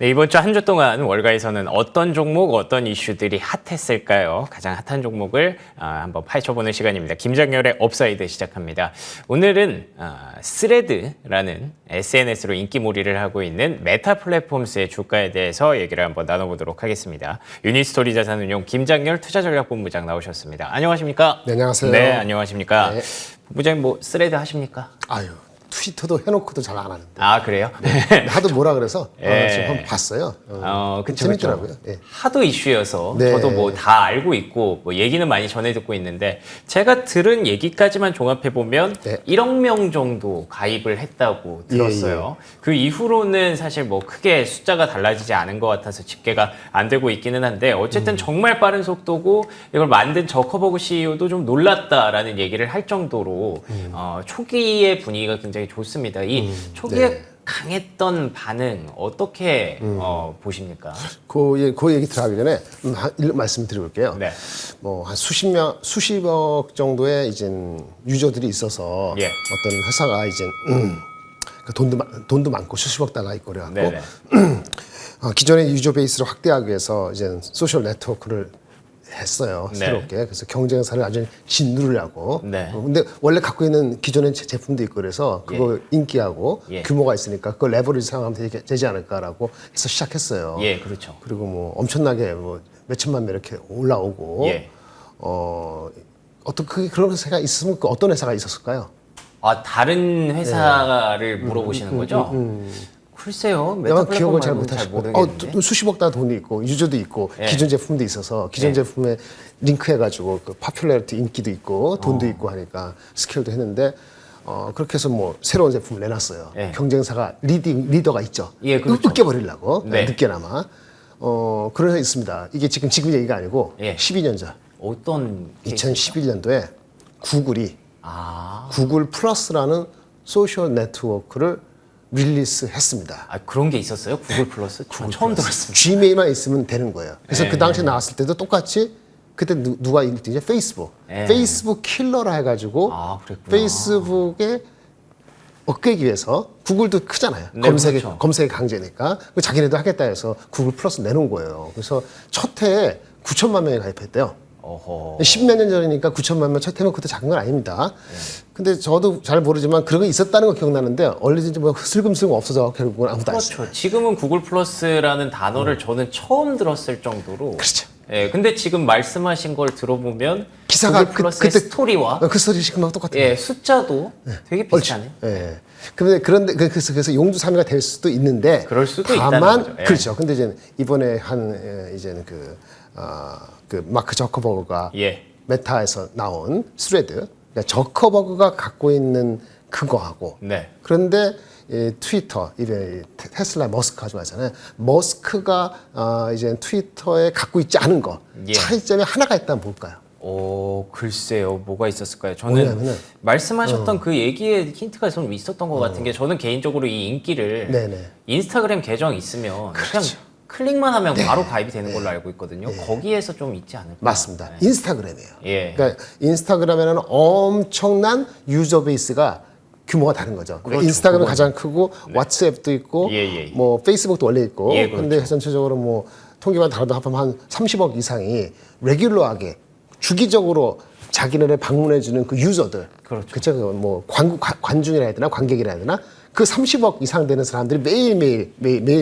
네, 이번 주 한 주 동안 월가에서는 어떤 종목, 어떤 이슈들이 핫했을까요? 가장 핫한 종목을 한번 파헤쳐보는 시간입니다. 김장렬의 업사이드 시작합니다. 오늘은 스레드라는 SNS로 인기몰이를 하고 있는 메타 플랫폼스의 주가에 대해서 얘기를 한번 나눠보도록 하겠습니다. 유니스토리 자산운용 김장렬 투자전략본부장 나오셨습니다. 안녕하십니까? 네, 안녕하세요. 네, 안녕하십니까? 네. 본부장님 뭐 스레드 하십니까? 아유, 트위터도 해놓고도 잘 안 하는데. 아, 그래요? 네. 하도 뭐라 그래서 예. 지금 한번 봤어요. 그쵸, 재밌더라고요. 그쵸. 예. 하도 이슈여서 네. 저도 뭐 다 알고 있고 뭐 얘기는 많이 전해 듣고 있는데 제가 들은 얘기까지만 종합해 보면 네. 1억 명 정도 가입을 했다고 들었어요. 그 이후로는 사실 뭐 크게 숫자가 달라지지 않은 것 같아서 집계가 안 되고 있기는 한데 어쨌든 정말 빠른 속도고 이걸 만든 저커버그 CEO도 좀 놀랐다라는 얘기를 할 정도로 초기의 분위기가 굉장히 좋습니다. 이 초기에 네. 강했던 반응 어떻게 보십니까? 그 얘기 들어가기 전에 말씀드려볼게요. 네. 뭐 한 수십억 정도의 이제 유저들이 있어서 예. 어떤 회사가 이제 돈도 많고 수십억 달러 있고 그래갖고 네네. 기존의 유저 베이스를 확대하기 위해서 이제 소셜 네트워크를 했어요. 네. 새롭게. 그래서 경쟁사를 아주 짓누르려고. 네. 근데 원래 갖고 있는 기존의 제품도 있고 그래서 그거 인기하고 예. 규모가 있으니까 그걸 레버리지 사용하면 되지 않을까라고 해서 시작했어요. 예, 그렇죠. 그리고 뭐 엄청나게 뭐 몇천만 명 이렇게 올라오고 예. 어떤 그런 회사가 있으면 어떤 회사가 있었을까요? 다른 회사를 물어보시는 거죠? 글쎄요. 내가 기억을 잘 말고는 못하시고 모르겠는데. 또 수십억 달러 돈이 있고 유저도 있고 예. 기존 제품도 있어서 기존 예. 제품에 링크해가지고 그 파퓰러리티 인기도 있고 돈도 있고 하니까 스케일도 했는데 그렇게 해서 뭐 새로운 제품을 내놨어요. 예. 경쟁사가 리더가 있죠. 예, 그렇죠. 으깨버리려고 네. 늦게나마 그런 게 있습니다. 이게 지금 얘기가 아니고 예. 12년 전 어떤 케이스? 2011년도에 구글이 아, 구글 플러스라는 소셜 네트워크를 릴리스했습니다. 그런 게 있었어요? 구글 플러스? 처음 들었습니다. Gmail만 있으면 되는 거예요. 그래서 예. 그 당시 나왔을 때도 똑같이 그때 누가 1등이죠? 페이스북. 예. 페이스북 킬러라 해가지고 그랬구나. 페이스북에 얻기 위해서 구글도 크잖아요. 네, 검색의 그렇죠. 강제니까. 자기네도 하겠다 해서 구글 플러스 내놓은 거예요. 그래서 첫 해에 9천만 명이 가입했대요. 어허. 10몇 년 전이니까 9천만 명 첫 해면 그것도 작은 건 아닙니다. 근데 저도 잘 모르지만 그런 거 있었다는 거 기억나는데 얼리든지 뭐 슬금슬금 없어져 결국은 아무도 안 했어요. 그렇죠. 지금은 구글 플러스라는 단어를 저는 처음 들었을 정도로. 그렇죠. 예, 근데 지금 말씀하신 걸 들어보면 기사가 구글 플러스의 스토리와 그 스토리 지금하고 똑같아요. 예, 숫자도 되게 비슷하네요. 예. 그런데 그래서 용두사미가 될 수도 있는데 그럴 수도 다만 있다는 거죠. 예. 그렇죠. 근데 이제 이번에 이제는 그 마크 저커버그가 예. 메타에서 나온 스레드, 그러니까 저커버그가 갖고 있는 그거하고 네. 그런데 트위터, 테슬라 머스크 가져가잖아요. 머스크가 이제 트위터에 갖고 있지 않은 거 예. 차이점이 하나가 있다면 뭘까요? 글쎄요. 뭐가 있었을까요? 저는 뭐냐면은, 말씀하셨던 그 얘기에 힌트가 좀 있었던 것 같은 게 저는 개인적으로 이 인기를 네네. 인스타그램 계정 있으면 그냥 클릭만 하면 바로 가입이 되는 걸로 알고 있거든요. 거기에서 좀 있지 않을까? 맞습니다. 네. 인스타그램이에요. 예. 그러니까 인스타그램에는 엄청난 유저 베이스가 규모가 다른 거죠. 그렇죠. 인스타그램이 그건- 가장 크고 왓츠앱도 있고 예. 뭐 페이스북도 원래 있고 예, 그렇죠. 근데 전체적으로 뭐 통계만 다르다 합하면 한 30억 이상이 레귤러하게 주기적으로 자기네를 방문해주는 그 유저들, 그렇죠. 그쵸? 뭐 관중이라 해야 되나 관객이라 해야 되나 그 30억 이상 되는 사람들이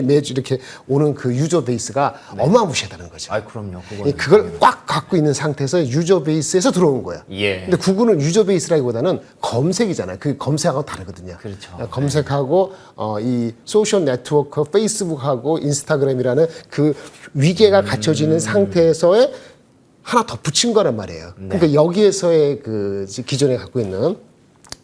매주 이렇게 오는 그 유저 베이스가 어마무시하다는 거죠. 그럼요. 그거는 그걸 꽉 갖고 있는 상태에서 유저 베이스에서 들어온 거야. 예. 근데 구글은 유저 베이스라기보다는 검색이잖아요. 그 검색하고 다르거든요. 그렇죠. 검색하고 이 소셜 네트워크, 페이스북하고 인스타그램이라는 그 위계가 갖춰지는 상태에서의 하나 더 붙인 거란 말이에요. 네. 그러니까 여기에서의 그 기존에 갖고 있는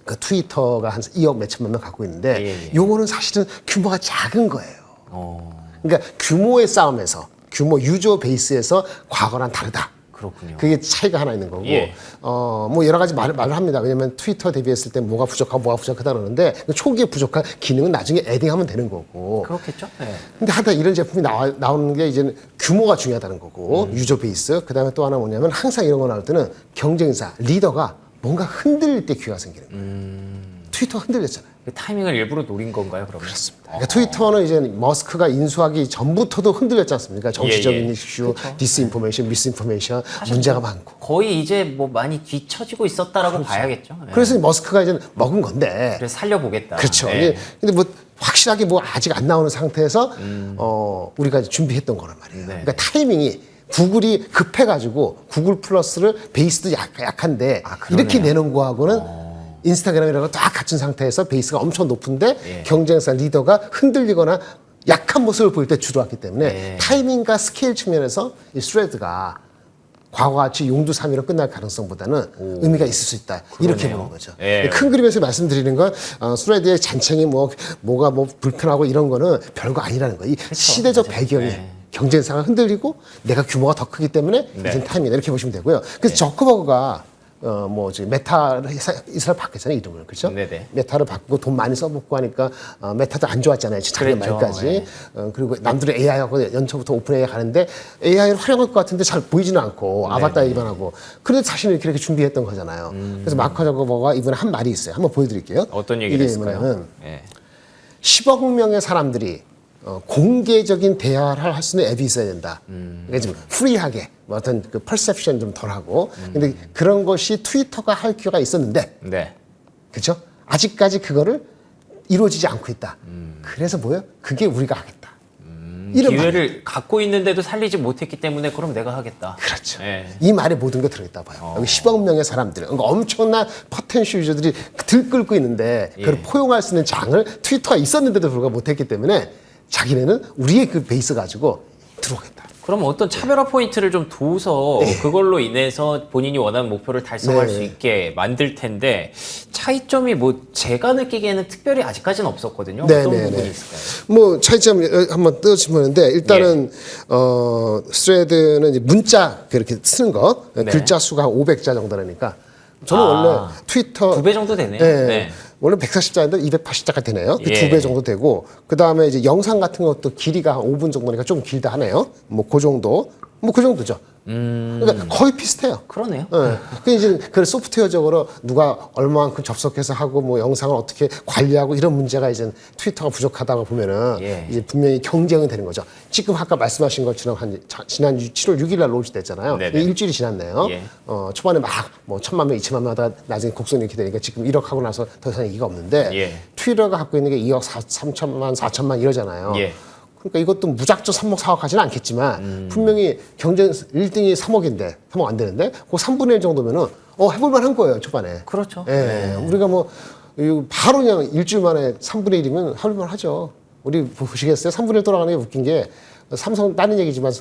그 트위터가 한 2억 몇천만 명 갖고 있는데 예. 요거는 사실은 규모가 작은 거예요. 어, 그러니까 규모의 싸움에서 규모 유저 베이스에서 과거랑 다르다. 그렇군요. 그게 차이가 하나 있는 거고 예. 뭐 여러 가지 말을 합니다. 왜냐하면 트위터 대비했을 때 뭐가 부족하고 뭐가 부족하다 그러는데 초기에 부족한 기능은 나중에 애딩하면 되는 거고 그렇겠죠? 네. 근데 하다 이런 제품이 나오는 게 이제는 규모가 중요하다는 거고 유저 베이스 그다음에 또 하나 뭐냐면 항상 이런 거 나올 때는 경쟁사 리더가 뭔가 흔들릴 때 기회가 생기는 거예요. 트위터 흔들렸잖아요. 그 타이밍을 일부러 노린 건가요, 그러면? 그렇습니다. 그러니까 트위터는 이제 머스크가 인수하기 전부터도 흔들렸지 않습니까? 정치적인 예. 이슈, 디스인포메이션, 미스인포메이션 문제가 많고. 거의 이제 뭐 많이 뒤처지고 있었다라고 봐야겠죠. 예. 그래서 머스크가 이제 먹은 건데. 그래서 살려보겠다. 그렇죠. 예. 근데 뭐 확실하게 뭐 아직 안 나오는 상태에서 우리가 이제 준비했던 거란 말이에요. 네. 그러니까 타이밍이 구글이 급해가지고 구글 플러스를 베이스도 약한데 그러네요. 이렇게 내놓은 거하고는 인스타그램이라고 딱 갖춘 상태에서 베이스가 엄청 높은데 예. 경쟁사 리더가 흔들리거나 약한 모습을 보일 때 주로 왔기 때문에 예. 타이밍과 스케일 측면에서 이 스레드가 과거같이 용두사미로 끝날 가능성보다는 의미가 있을 수 있다. 이렇게 그러네요. 보는 거죠. 예. 큰 그림에서 말씀드리는 건 스레드의 잔챙이 뭐가 불편하고 이런 거는 별거 아니라는 거예요. 이 시대적 배경이 네. 경쟁사가 흔들리고 내가 규모가 더 크기 때문에 네. 이제 타이밍이다 이렇게 보시면 되고요. 그래서 저커버그가 지금 메타를 이사를 바꿨잖아요, 이름을. 그렇죠? 네네. 메타를 바꾸고 돈 많이 써먹고 하니까 메타도 안 좋았잖아요. 작년 그랬죠. 말까지. 네. 그리고 남들은 AI하고 연초부터 오픈 AI 가는데 AI를 활용할 것 같은데 잘 보이지는 않고 아바타 얘기만 하고. 그런데 자신은 이렇게 준비했던 거잖아요. 그래서 마크 저커버그가 이번에 한 말이 있어요. 한번 보여드릴게요. 어떤 얘기를 이게 했을까요? 뭐냐면 예. 10억 명의 사람들이 공개적인 대화를 할 수 있는 앱이 있어야 된다. 그러니까 좀 프리하게 뭐 어떤 그 퍼셉션 좀 덜하고. 근데 그런 것이 트위터가 할 기회가 있었는데, 네. 그렇죠? 아직까지 그거를 이루어지지 않고 있다. 그래서 뭐예요? 그게 우리가 하겠다. 이런 기회를 말이에요. 갖고 있는데도 살리지 못했기 때문에 그럼 내가 하겠다. 그렇죠. 예. 이 말에 모든 게 들어있다 봐요. 여기 10억 명의 사람들, 그러니까 엄청난 포텐셜 유저들이 들끓고 있는데 그걸 포용할 수 있는 장을 트위터가 있었는데도 불구하고 못했기 때문에 자기네는 우리의 그 베이스 가지고 들어오겠다. 그럼 어떤 차별화 포인트를 좀 둬서 그걸로 인해서 본인이 원하는 목표를 달성할 네. 수 있게 만들 텐데 차이점이 뭐 제가 느끼기에는 특별히 아직까지는 없었거든요. 어떤 부분이 있을까요? 뭐 차이점 한번 뜯어보는데 일단은 스레드는 이제 문자 그렇게 쓰는 거 네. 글자 수가 한 500자 정도라니까 저는 아, 원래 트위터 2배 정도 되네요. 네. 네. 원래 140자인데 280자가 되네요. 그 예. 2배 정도 되고 그 다음에 이제 영상 같은 것도 길이가 한 5분 정도니까 좀 길다 하네요. 뭐 그 정도, 뭐 그 정도죠. 그러니까 거의 비슷해요. 그러네요. 네. 그 이제 그 소프트웨어적으로 누가 얼마만큼 접속해서 하고 뭐 영상을 어떻게 관리하고 이런 문제가 이제 트위터가 부족하다고 보면은 예. 이제 분명히 경쟁이 되는 거죠. 지금 아까 말씀하신 것처럼 지난 7월 6일 날 론치 됐잖아요. 네네. 일주일이 지났네요. 예. 초반에 막 뭐 1,000만 명, 2,000만 명 하다가 나중에 곡선 이렇게 되니까 지금 1억 하고 나서 더 이상 얘기가 없는데 예. 트위터가 갖고 있는 게 2억 3천만, 4천만 이러잖아요. 예. 그러니까 이것도 무작정 3억, 4억 하지는 않겠지만 분명히 경쟁 1등이 3억인데 3억 안 되는데 그 3분의 1 정도면은 해볼만 한 거예요 초반에. 그렇죠. 예, 우리가 뭐 이거 바로 그냥 일주일 만에 3분의 1이면 해볼만 하죠. 우리 보시겠어요? 3분의 1 돌아가는 게 웃긴 게 삼성 다른 얘기지만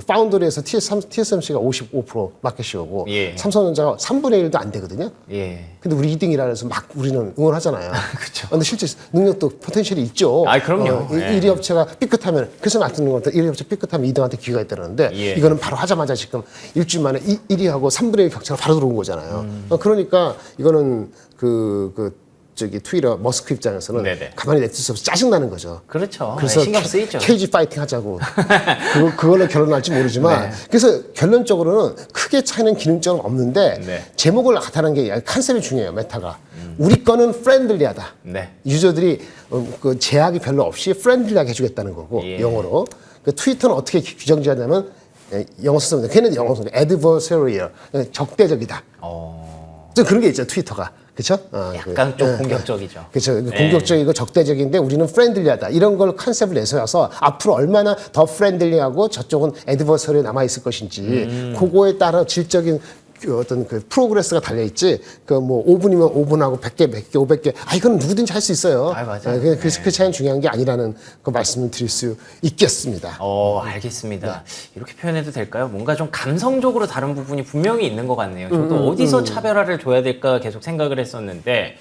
파운드리에서 TSMC가 55% 마켓시어고 예. 삼성전자가 3분의 1도 안 되거든요. 예. 근데 우리 2등이라 해서 막 우리는 응원하잖아요. 그쵸. 근데 실제 능력도 포텐셜이 있죠. 아, 그럼요. 예. 1위 업체가 삐끗하면, 그래서 맡는 것 같아요. 1위 업체 삐끗하면 2등한테 기회가 있다는데, 예. 이거는 바로 하자마자 지금 일주일 만에 1위하고 3분의 1 격차가 바로 들어온 거잖아요. 그러니까 이거는 트위터 머스크 입장에서는 네네. 가만히 냅둘 수 없어 짜증나는 거죠. 그렇죠. 그래서 신경 쓰이죠. 케이지 파이팅 하자고. 그걸로 결론날지 모르지만. 그래서 결론적으로는 크게 차이는 기능적은 없는데 네. 제목을 나타내는 게 컨셉이 중요해요, 메타가. 우리 거는 프렌들리하다. 네. 유저들이 그 제약이 별로 없이 프렌들리하게 해주겠다는 거고, 예. 영어로. 그 트위터는 어떻게 규정지냐면 영어 썼습니다. 걔는 영어 썼는데 adversarial, 적대적이다. 좀 그런 게 있죠, 트위터가. 그렇죠? 약간 좀 공격적이죠. 그렇죠. 네. 공격적이고 적대적인데 우리는 프렌들리하다. 이런 걸 컨셉을 내서여서 앞으로 얼마나 더 프렌들리하고 저쪽은 애드버서리에 남아 있을 것인지 그거에 따라 질적인 어떤 그 프로그레스가 달려 있지. 그 뭐 5분이면 5분하고 100개, 100개, 500개. 이거는 누구든지 할 수 있어요. 아, 맞아요. 그 차이는 중요한 게 아니라는 그 말씀을 드릴 수 있겠습니다. 알겠습니다. 이렇게 표현해도 될까요? 뭔가 좀 감성적으로 다른 부분이 분명히 있는 것 같네요. 저도 어디서 차별화를 둬야 될까 계속 생각을 했었는데,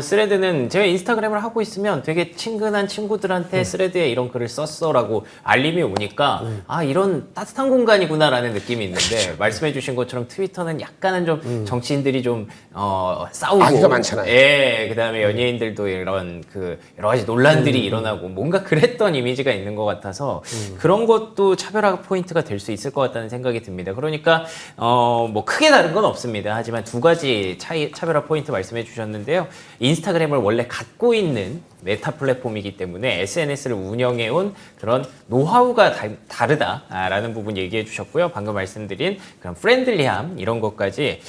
스레드는 제가 인스타그램을 하고 있으면 되게 친근한 친구들한테 스레드에 이런 글을 썼어라고 알림이 오니까, 이런 따뜻한 공간이구나라는 느낌이 있는데, 말씀해주신 것처럼 트위터는 트위터는 약간은 좀 정치인들이 좀 싸우고 악의가 많잖아요. 예, 그다음에 연예인들도 이런 그 여러 가지 논란들이 일어나고 뭔가 그랬던 이미지가 있는 것 같아서 그런 것도 차별화 포인트가 될 수 있을 것 같다는 생각이 듭니다. 그러니까 뭐 크게 다른 건 없습니다. 하지만 두 가지 차별화 포인트 말씀해 주셨는데요. 인스타그램을 원래 갖고 있는 메타 플랫폼이기 때문에 SNS를 운영해온 그런 노하우가 다르다라는 부분 얘기해 주셨고요. 방금 말씀드린 그런 프렌들리함 이런 것까지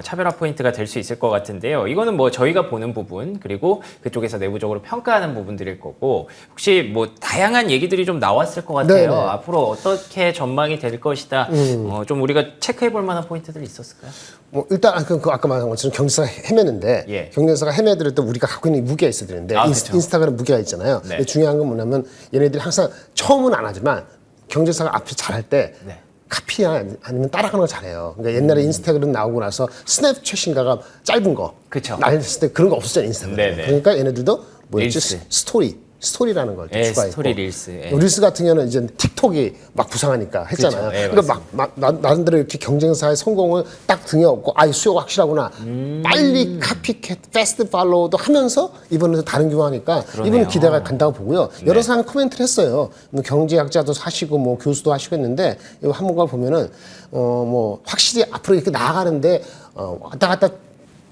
차별화 포인트가 될 수 있을 것 같은데요. 이거는 뭐 저희가 보는 부분 그리고 그쪽에서 내부적으로 평가하는 부분들일 거고 혹시 뭐 다양한 얘기들이 좀 나왔을 것 같아요. 네네. 앞으로 어떻게 전망이 될 것이다. 좀 우리가 체크해 볼 만한 포인트들이 있었을까요? 뭐 일단 아까 말한 것처럼 경제사가 헤매는데 예. 경제사가 헤매더라도 우리가 갖고 있는 무게가 있어야 되는데 아, 그렇죠. 인스타그램 무게가 있잖아요. 네. 근데 중요한 건 뭐냐면 얘네들이 항상 처음은 안 하지만 경제사가 앞에 잘할 때 네. 카피야 아니면 따라가는 걸 잘해요. 그러니까 옛날에 인스타그램 나오고 나서 스냅챗인가가 짧은 거 그쵸. 날렸을 때 그런 거 없었잖아요 인스타그램. 네네. 그러니까 얘네들도 뭐였지 릴스. 스토리라는 걸 예, 추가했고 스토리 릴스. 예. 릴스 같은 경우는 이제 틱톡이 막 부상하니까 했잖아요. 그렇죠. 예, 그러니까 나름대로 이렇게 경쟁사의 성공을 딱 등에 업고 수요가 확실하구나. 빨리 카피캣, 패스트 팔로우도 하면서 이번에도 다른 규모하니까 이번에 기대가 간다고 보고요. 여러 사람이 코멘트를 했어요. 뭐 경제학자도 하시고 뭐 교수도 하시고 했는데 이 한국을 보면은 뭐 확실히 앞으로 이렇게 나아가는데 왔다 갔다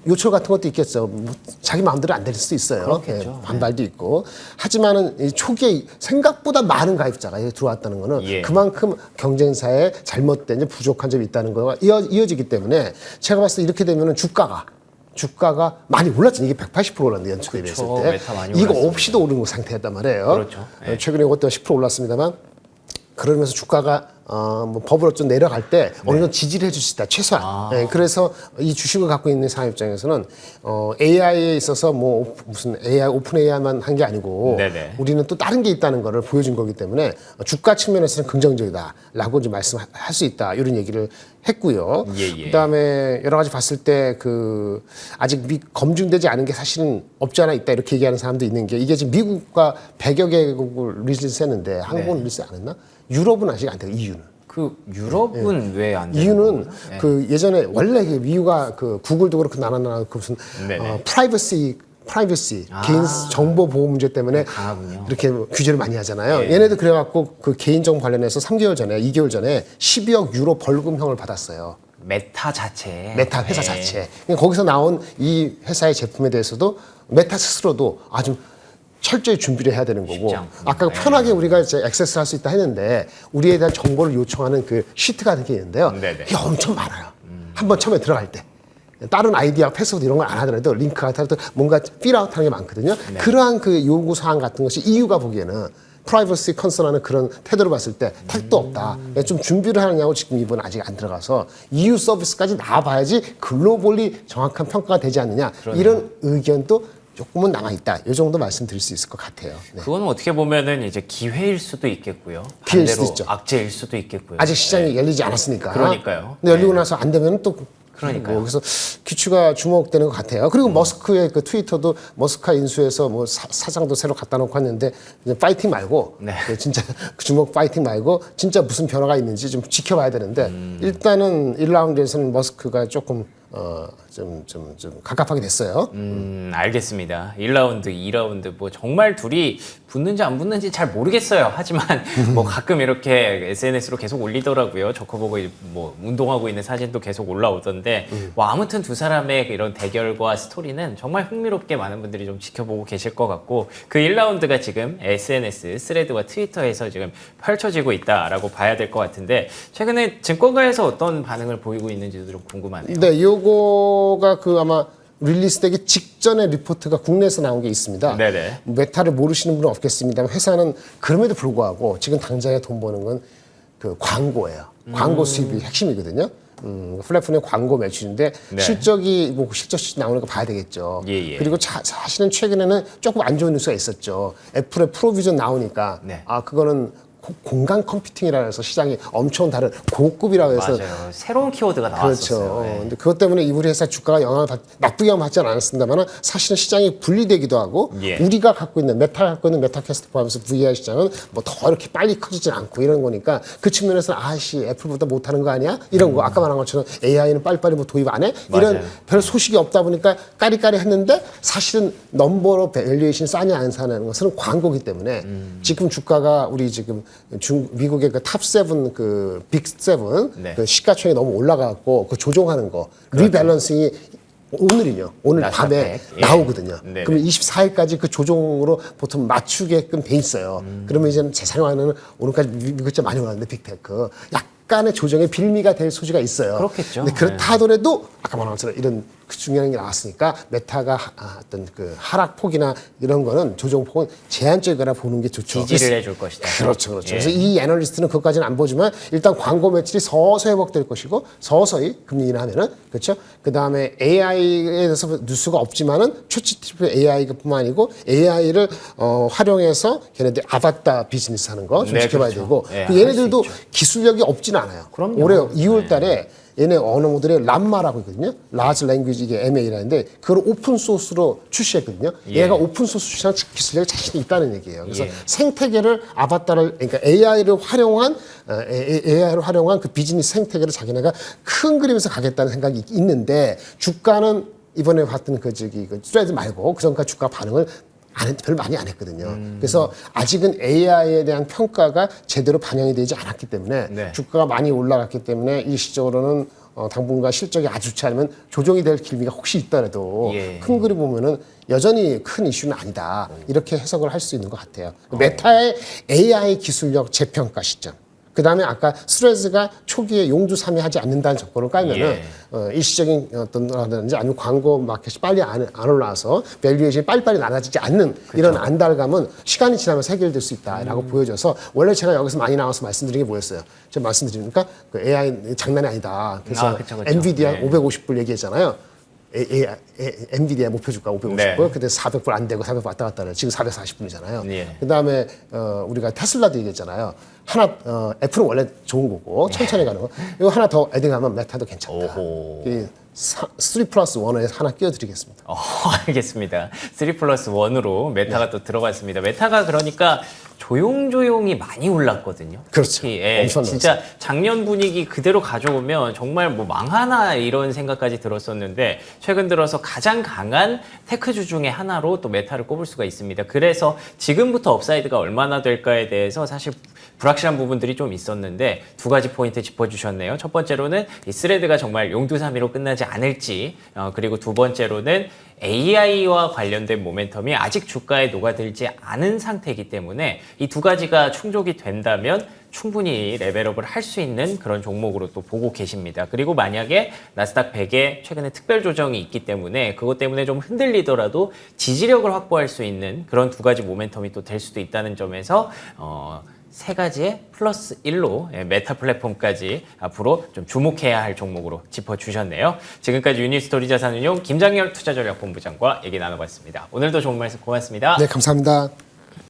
요철 같은 것도 있겠죠. 뭐 자기 마음대로 안 될 수도 있어요. 그렇겠죠. 예, 반발도 있고. 하지만은 이 초기에 생각보다 많은 가입자가 들어왔다는 거는 예. 그만큼 경쟁사에 잘못된 이제 부족한 점이 있다는 거가 이어지기 때문에 제가 봤을 때 이렇게 되면은 주가가 많이 올랐죠. 이게 180% 올랐는데 연초에 비했을 그렇죠. 때 메타 많이 이거 올랐습니다. 없이도 오르는 상태였단 말이에요. 그렇죠. 예. 최근에 이것도 10% 올랐습니다만 그러면서 주가가 뭐 법으로 좀 내려갈 때 어느 정도 지지를 해줄 수 있다 최소한. 예, 그래서 이 주식을 갖고 있는 사람 입장에서는 AI에 있어서 뭐 무슨 AI 오픈 AI만 한 게 아니고 네네. 우리는 또 다른 게 있다는 거를 보여준 거기 때문에 주가 측면에서는 긍정적이다라고 이제 말씀할 수 있다 이런 얘기를 했고요. 예. 그다음에 여러 가지 봤을 때 그 아직 검증되지 않은 게 사실은 없지 않아 있다 이렇게 얘기하는 사람도 있는 게 이게 지금 미국과 100여 개국을 리리즈했는데 한국은 리리즈 안 했나? 유럽은 아직 안 돼요. EU는. 그 유럽은 왜 안 돼요? 이유는 그 예전에 원래 그 미국가 그 구글도 그렇고 나나 그 무슨 네네. 프라이버시 개인 정보 보호 문제 때문에 강하군요. 이렇게 규제를 많이 하잖아요. 얘네도 그래갖고 그 개인정보 관련해서 3개월 전에 2개월 전에 12억 유로 벌금형을 받았어요. 메타 자체. 메타 회사 예. 자체. 그러니까 거기서 나온 이 회사의 제품에 대해서도 메타 스스로도 아주 철저히 준비를 해야 되는 거고 쉽지 않군요. 아까 편하게 우리가 이제 액세스할 수 있다 했는데 우리에 대한 정보를 요청하는 그 시트 같은 게 있는데요. 네네. 이게 엄청 많아요. 한번 처음에 들어갈 때. 다른 아이디어, 패스워드 이런 걸 안 하더라도 링크 같은 뭔가 필아웃 하는 게 많거든요. 그러한 그 요구 사항 같은 것이 EU가 보기에는 프라이버시 컨설하는 그런 태도를 봤을 때 택도 없다. 좀 준비를 하느냐고 지금 이번 아직 안 들어가서 EU 서비스까지 나와봐야지 글로벌리 정확한 평가가 되지 않느냐. 이런 의견도 조금은 남아있다. 이 정도 말씀드릴 수 있을 것 같아요. 네. 그거는 어떻게 보면은 이제 기회일 수도 있겠고요. 기회일 반대로 수도 있죠. 악재일 수도 있겠고요. 아직 시장이 열리지 않았으니까. 그러니까요. 근데 열리고 나서 안 되면 또 그러니까요. 그래서 귀추가 주목되는 것 같아요. 그리고 머스크의 그 트위터도 머스크가 인수해서 뭐 사장도 새로 갖다 놓고 왔는데 이제 파이팅 말고 네. 그 진짜 주목 파이팅 말고 진짜 무슨 변화가 있는지 좀 지켜봐야 되는데 일단은 1라운드에서는 머스크가 조금 좀 갑갑하게 됐어요. 알겠습니다. 1라운드, 2라운드 뭐 정말 둘이 붙는지 안 붙는지 잘 모르겠어요. 하지만 뭐 가끔 이렇게 SNS로 계속 올리더라고요. 저커버거 뭐 운동하고 있는 사진도 계속 올라오던데 뭐 아무튼 두 사람의 이런 대결과 스토리는 정말 흥미롭게 많은 분들이 좀 지켜보고 계실 것 같고 그 1라운드가 지금 SNS, 스레드와 트위터에서 지금 펼쳐지고 있다라고 봐야 될 것 같은데 최근에 증권가에서 어떤 반응을 보이고 있는지도 좀 궁금하네요. 네, 요거가 그 아마 릴리스되기 직전에 리포트가 국내에서 나온 게 있습니다. 네네. 메타를 모르시는 분은 없겠습니다만 회사는 그럼에도 불구하고 지금 당장에 돈 버는 건 그 광고예요. 광고 수입이 핵심이거든요. 플랫폼의 광고 매출인데 네. 실적이 뭐 실적이 나오는 거 봐야 되겠죠. 예. 그리고 사실은 최근에는 조금 안 좋은 뉴스가 있었죠. 애플의 프로비전 나오니까 네. 그거는 공간 컴퓨팅이라 해서 시장이 엄청 다른 고급이라고 해서 맞아요. 새로운 키워드가 그렇죠. 나왔었어요. 예. 근데 그것 때문에 우리 회사 주가가 영향을 나쁘게 받지는 않았습니다만 사실은 시장이 분리되기도 하고 예. 우리가 갖고 있는 메타가 갖고 있는 메타캐스트 포함해서 VR 시장은 뭐 더 이렇게 빨리 커지진 않고 이런 거니까 그 측면에서는 아씨 애플보다 못하는 거 아니야? 이런 거 아까 말한 것처럼 AI는 빨리빨리 뭐 도입 안 해? 이런 맞아요. 별 소식이 없다 보니까 까리까리 했는데 사실은 넘버로 밸류에이션 싸냐 안 싸냐는 것은 광고기 때문에 지금 주가가 우리 지금 미국의 그 탑 세븐 그 빅 세븐 네. 그 시가총액이 너무 올라가고 그 조종하는 거 리밸런싱이 오늘이요. 오늘 나스닥 밤에 100. 예. 나오거든요. 네네. 그러면 24일까지 그 조종으로 보통 맞추게끔 돼 있어요. 그러면 이제는 제 생각에는 오늘까지 미국자 많이 올랐는데 빅테크 약간의 조정의 빌미가 될 소지가 있어요. 그렇겠죠. 근데 그렇다 하더라도 아까 말한 것처럼 이런 그 중요한 게 나왔으니까 메타가 어떤 그 하락폭이나 이런 거는 조정폭은 제한적이라 보는 게 좋죠. 지지를 해줄 것이다. 그렇죠, 그렇죠. 예. 그래서 이 애널리스트는 그것까지는 안 보지만 일단 광고 매출이 서서히 회복될 것이고 서서히 금리 인하하면은 그렇죠. 그 다음에 AI에 대해서 뉴스가 없지만은 초치티브 AI뿐만 아니고 AI를 활용해서 걔네들 아바타 비즈니스 하는 거 좀 네, 지켜봐야 그렇죠. 되고 예, 그 할 얘네들도 수 있죠. 기술력이 없지는 않아요. 그럼요. 올해 2월달에 얘네 언어 모델이 람마라고 있거든요. 라지 랭귀지 이게 MA라는데 그걸 오픈 소스로 출시했거든요. 예. 얘가 오픈 소스 출시한 기술력이 자신이 있다는 얘기예요. 그래서 예. 생태계를 아바타를 그러니까 AI를 활용한 그 비즈니스 생태계를 자기네가 큰 그림에서 가겠다는 생각이 있는데 주가는 이번에 봤던 그 스트레이트 말고 그 전까지 주가 반응을 별 많이 안 했거든요. 그래서 아직은 AI에 대한 평가가 제대로 반영이 되지 않았기 때문에 네. 주가가 많이 올라갔기 때문에 일시적으로는 당분간 실적이 아주 좋지 않으면 조정이 될 기미가 혹시 있더라도 예. 큰 그림 보면은 여전히 큰 이슈는 아니다. 이렇게 해석을 할 수 있는 것 같아요. 메타의 AI 기술력 재평가 시점. 그 다음에 아까 스레즈가 초기에 용두사미하지 않는다는 조건을 깔면은 일시적인 어떤 라든지 아니면 광고 마켓이 빨리 안 올라와서 밸류에이션이 빨리빨리 낮아지지 않는 이런 안달감은 시간이 지나면서 해결될 수 있다라고 보여져서 원래 제가 여기서 많이 나와서 말씀드린 게 뭐였어요? 제가 말씀드리니까 그 AI 장난이 아니다. 그래서 그쵸. 엔비디아 네. 550불 얘기했잖아요. 엔비디아 목표 주가 550불, 네. 그때 400불 안 되고 400불 왔다 갔다 해요. 지금 440불이잖아요. 예. 그 다음에 우리가 테슬라도 얘기했잖아요. 애플은 원래 좋은 거고 천천히 가는 거. 이거 하나 더 애딩하면 메타도 괜찮다. 오호. 이 3+1에 하나 끼워드리겠습니다. 알겠습니다. 3+1으로 메타가 또 들어갔습니다. 메타가 그러니까 조용조용히 많이 올랐거든요. 그렇죠. 특히, 예, 엄청 진짜 작년 분위기 그대로 가져오면 정말 뭐 망하나 이런 생각까지 들었었는데 최근 들어서 가장 강한 테크주 중에 하나로 또 메타를 꼽을 수가 있습니다. 그래서 지금부터 업사이드가 얼마나 될까에 대해서 사실 불확실한 부분들이 좀 있었는데 두 가지 포인트 짚어주셨네요. 첫 번째로는 이 스레드가 정말 용두사미로 끝나지 않을지, 그리고 두 번째로는 AI와 관련된 모멘텀이 아직 주가에 녹아들지 않은 상태이기 때문에 이 두 가지가 충족이 된다면 충분히 레벨업을 할 수 있는 그런 종목으로 또 보고 계십니다. 그리고 만약에 나스닥 100에 최근에 특별 조정이 있기 때문에 그것 때문에 좀 흔들리더라도 지지력을 확보할 수 있는 그런 두 가지 모멘텀이 또 될 수도 있다는 점에서 세 가지의 플러스 1로 메타 플랫폼까지 앞으로 좀 주목해야 할 종목으로 짚어주셨네요. 지금까지 유니스토리 자산운용 김장열 투자전략본부장과 얘기 나눠봤습니다. 오늘도 좋은 말씀 고맙습니다. 네, 감사합니다.